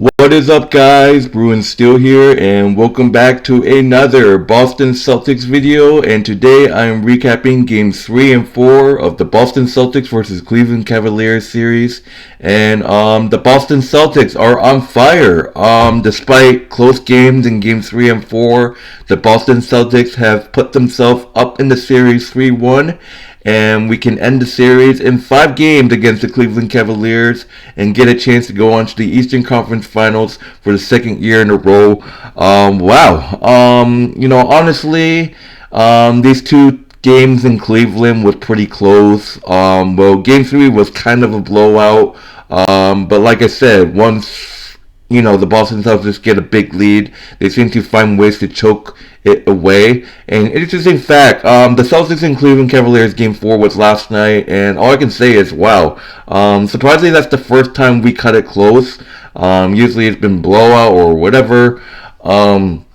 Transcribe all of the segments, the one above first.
What is up, guys? Bruin Steel here, and welcome back to another Boston Celtics video. And today I am recapping games 3 and 4 of the Boston Celtics versus Cleveland Cavaliers series. And the Boston Celtics are on fire. Despite close games in games 3 and 4, the Boston Celtics have put themselves up in the series 3-1. And we can end the series in 5 games against the Cleveland Cavaliers and get a chance to go on to the Eastern Conference Finals for the second year in a row. Wow. Honestly, these two games in Cleveland was pretty close. Game 3 was kind of a blowout. But like I said, once the Boston Celtics get a big lead, they seem to find ways to choke it away. And interesting fact, the Celtics and Cleveland Cavaliers game 4 was last night, and all I can say is, wow. Surprisingly, that's the first time we cut it close. Usually it's been blowout or whatever. But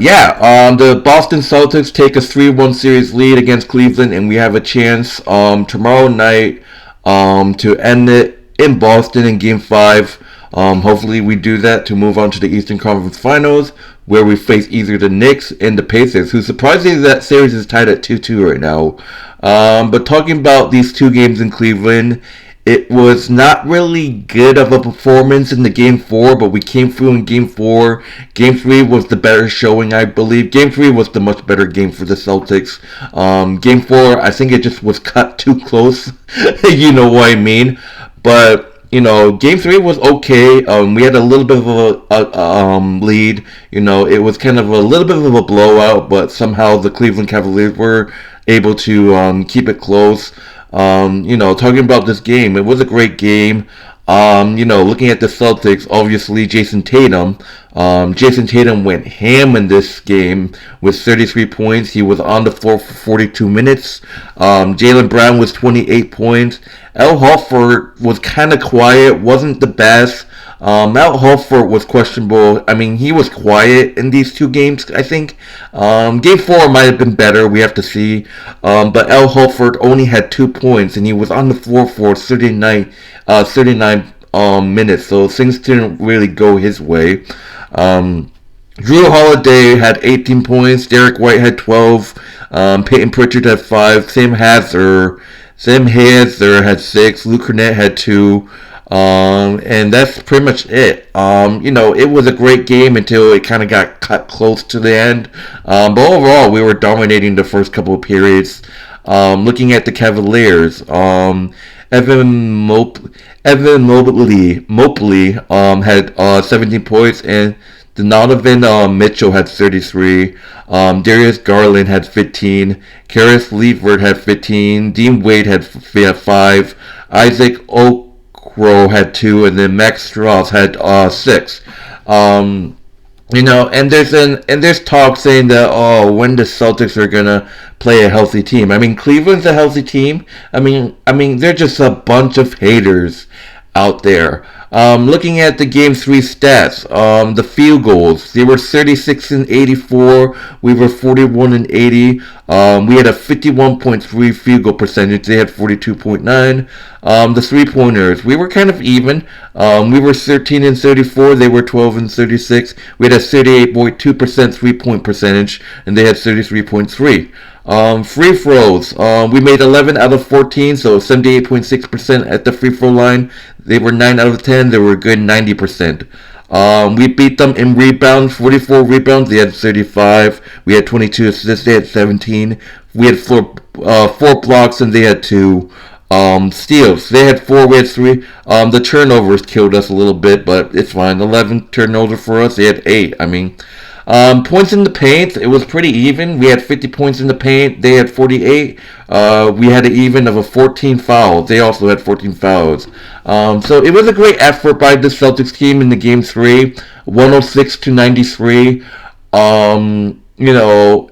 yeah, the Boston Celtics take a 3-1 series lead against Cleveland, and we have a chance tomorrow night to end it in Boston in game 5. Hopefully we do that to move on to the Eastern Conference Finals, where we face either the Knicks and the Pacers, who surprisingly that series is tied at 2-2 right now. But talking about these two games in Cleveland, it was not really good of a performance in the game 4, but we came through in game 4. Game 3 was the better showing, I believe. Game 3 was the much better game for the Celtics. Game 4, I think it just was cut too close. You know what I mean? But game 3 was okay. We had a little bit of a lead. It was kind of a little bit of a blowout, but somehow the Cleveland Cavaliers were able to keep it close. Talking about this game, it was a great game. Looking at the Celtics, obviously Jason Tatum went ham in this game with 33 points. He was on the floor for 42 minutes. Jaylen Brown was 28 points. Al Horford was kind of quiet, wasn't the best. Al Horford was questionable. I mean, he was quiet in these two games, I think. Game 4 might have been better, we have to see. But Al Horford only had 2 points, and he was on the floor for 39 minutes, so things didn't really go his way. Drew Holiday had 18 points, Derek White had 12, Peyton Pritchard had 5, Sam Hazard had 6, Luke Cornett had 2, and that's pretty much it. It was a great game until it kind of got cut close to the end. But overall, we were dominating the first couple of periods. Looking at the Cavaliers, Evan Mobley had 17 points, and Donovan Mitchell had 33. Darius Garland had 15. Karis LeVert had 15. Dean Wade had 5. Isaac Okoro had 2, and then Max Strauss had 6. And there's talk saying that when the Celtics are gonna play a healthy team. I mean, Cleveland's a healthy team. I mean, they're just a bunch of haters out there. Looking at the game 3 stats, the field goals, they were 36 and 84. We were 41 and 80. We had a 51.3 field goal percentage. They had 42.9. The 3-pointers, we were kind of even. We were 13 and 34. They were 12 and 36. We had a 38.2% 3-point percentage, and they had 33.3. Free throws, we made 11 out of 14, so 78.6% at the free throw line. They were 9 out of 10. They were a good 90%. We beat them in rebounds, 44 rebounds. They had 35. We had 22 assists. They had 17. We had 4 blocks, and they had 2 steals. They had 4. We had 3. The turnovers killed us a little bit, but it's fine. 11 turnovers for us. They had 8. I mean, points in the paint, it was pretty even. We had 50 points in the paint. They had 48. We had an even of 14 fouls. They also had 14 fouls. So it was a great effort by the Celtics team in the game 3, 106-93.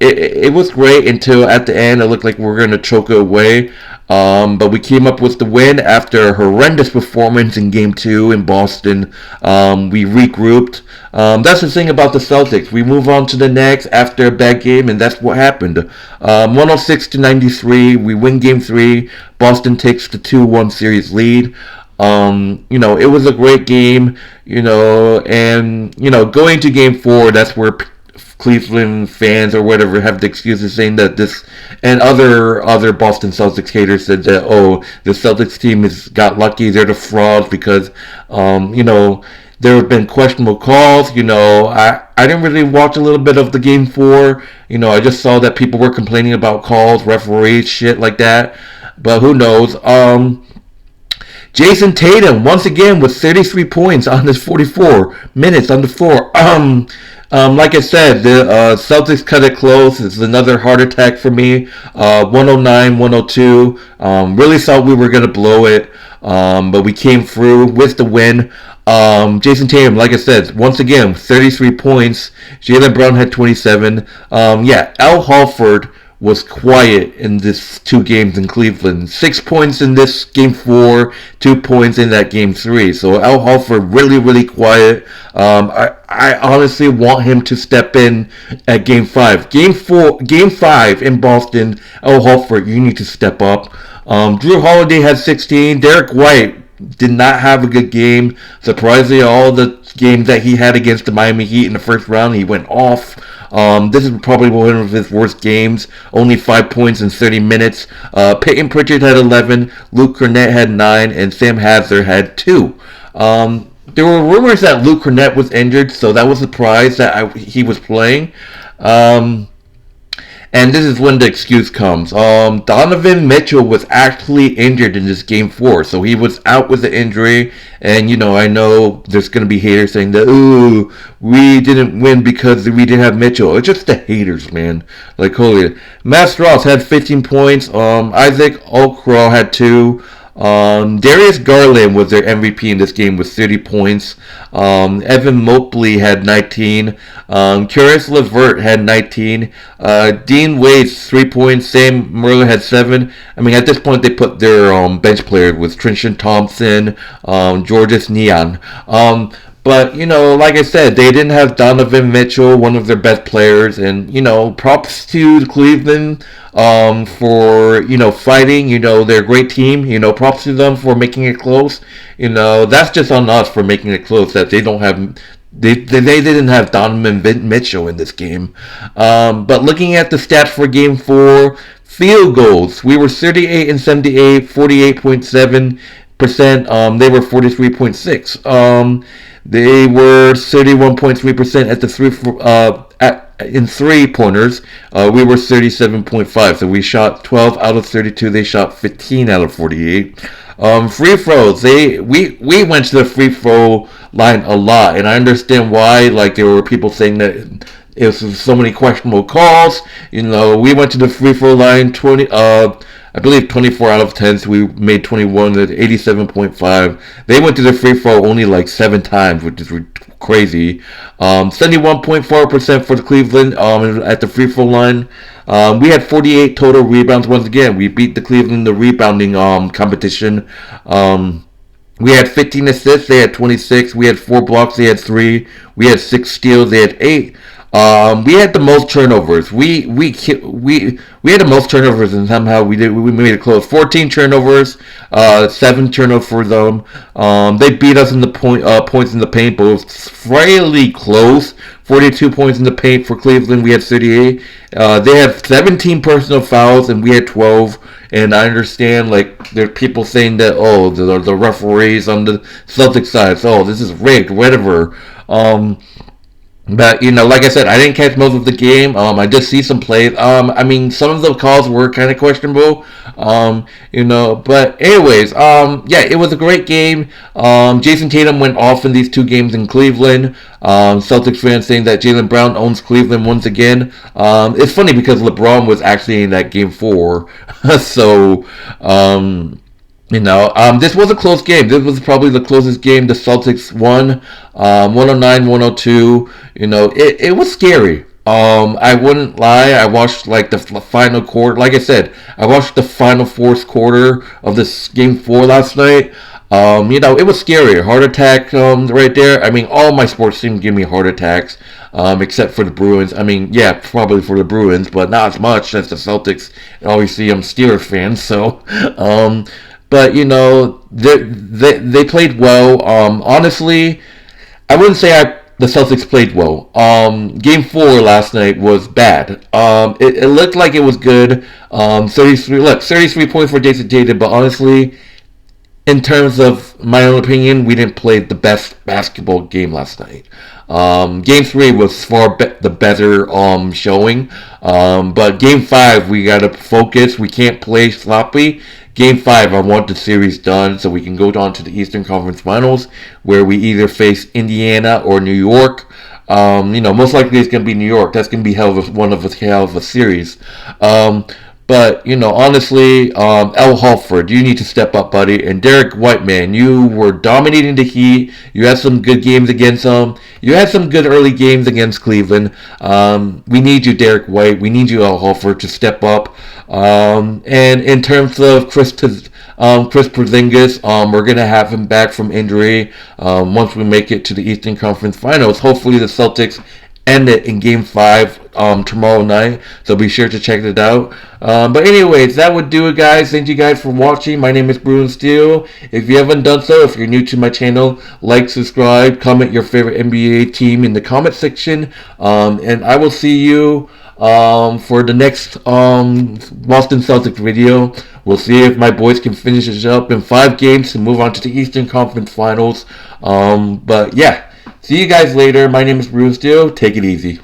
It was great until at the end it looked like we were going to choke it away. But we came up with the win after a horrendous performance in Game 2 in Boston. We regrouped. That's the thing about the Celtics. We move on to the next after a bad game, and that's what happened. 106-93, we win Game 3. Boston takes the 2-1 series lead. It was a great game, and going to game four, that's where Cleveland fans or whatever have the excuses saying that this and other Boston Celtics haters said that the Celtics team has got lucky, they're the frauds because there have been questionable calls. I didn't really watch a little bit of the game four. I just saw that people were complaining about calls, referees, shit like that. But who knows? Jason Tatum once again with 33 points on his 44 minutes on the floor. Like I said, the Celtics cut it close. It's another heart attack for me. 109, 102. Really thought we were gonna blow it, but we came through with the win. Jason Tatum, like I said, once again, 33 points. Jaylen Brown had 27. Al Horford was quiet in this two games in Cleveland. 6 points in this game four, 2 points in that game three. So Al Horford really, really quiet. I honestly want him to step in at game five. Game five in Boston, Al Horford, you need to step up. Drew Holiday had 16. Derek White did not have a good game. Surprisingly, all the games that he had against the Miami Heat in the first round, he went off. This is probably one of his worst games. Only 5 points in 30 minutes. Peyton Pritchard had 11. Luke Cornett had 9. And Sam Hauser had 2. There were rumors that Luke Cornett was injured, so that was a surprise that he was playing. And this is when the excuse comes. Donovan Mitchell was actually injured in this game four, so he was out with the injury. And I know there's gonna be haters saying that, "Ooh, we didn't win because we didn't have Mitchell." It's just the haters, man. Like, holy. Matt Strauss had 15 points. Isaac Okoro had 2. Darius Garland was their MVP in this game with 30 points. Evan Mobley had 19. Caris LeVert had 19. Dean Wade's 3 points. Sam Merler had 7. I mean, at this point, they put their bench players with Tristan Thompson, Georges Niang. But, like I said, they didn't have Donovan Mitchell, one of their best players. And, props to Cleveland for, fighting. They're a great team. Props to them for making it close. That's just on us for making it close that they don't have... They didn't have Donovan Mitchell in this game. But looking at the stats for Game 4, field goals. We were 38 and 78, 48.7%. They were 43.6%. They were 31.3% at the in 3-pointers. We were 37.5%. So we shot 12 out of 32. They shot 15 out of 48. Free throws. We went to the free throw line a lot, and I understand why. Like, there were people saying that it was so many questionable calls. We went to the free throw line 20. I believe 24 out of 10, so we made 21 at 87.5. They went to the free throw only like 7 times, which is crazy. 71.4% for the Cleveland at the free throw line. We had 48 total rebounds once again. We beat the Cleveland in the rebounding competition. We had 15 assists, they had 26. We had 4 blocks, they had 3. We had 6 steals, they had 8. We had the most turnovers. We had the most turnovers, and somehow we made it close. 14 turnovers, 7 turnovers for them. They beat us in the points in the paint, but it was fairly close. 42 points in the paint for Cleveland. We had 38. They had 17 personal fouls, and we had 12. And I understand, like, there's people saying that, the referees on the Celtics side, this is rigged, whatever. But, like I said, I didn't catch most of the game. I did see some plays. I mean, some of the calls were kind of questionable. But anyways, it was a great game. Jason Tatum went off in these 2 games in Cleveland. Celtics fans saying that Jaylen Brown owns Cleveland once again. It's funny because LeBron was actually in that game 4. So, this was a close game. This was probably the closest game the Celtics won. 109-102. It was scary. I wouldn't lie. I watched like the final quarter. Like I said, I watched the final fourth quarter of this game 4 last night. It was scary. Heart attack right there. I mean, all my sports teams give me heart attacks, except for the Bruins. I mean, yeah, probably for the Bruins, but not as much as the Celtics. Obviously, I'm Steelers fan, so but they played well. Honestly, I wouldn't say the Celtics played well. Game 4 last night was bad. It looked like it was good. 33 points for Jason Tatum, but honestly, in terms of my own opinion, we didn't play the best basketball game last night. Game 3 was the better showing. But Game 5, we got to focus. We can't play sloppy. Game 5, I want the series done so we can go on to the Eastern Conference Finals, where we either face Indiana or New York. Most likely it's going to be New York. That's going to be one of a series. But, honestly, Al Horford, you need to step up, buddy. And Derek White, man, you were dominating the Heat. You had some good games against them. You had some good early games against Cleveland. We need you, Derek White. We need you, Al Horford, to step up. And in terms of Chris Porzingis, we're going to have him back from injury once we make it to the Eastern Conference Finals. Hopefully the Celtics end it in Game 5 tomorrow night, so be sure to check it out. But anyways, that would do it, guys. Thank you guys for watching. My name is Bruin Steele. If you haven't done so, if you're new to my channel, like, subscribe, comment your favorite NBA team in the comment section, and I will see you for the next Boston Celtics video. We'll see if my boys can finish this up in 5 games to move on to the Eastern Conference Finals. But yeah, see you guys later. My name is Bruce Steele. Take it easy.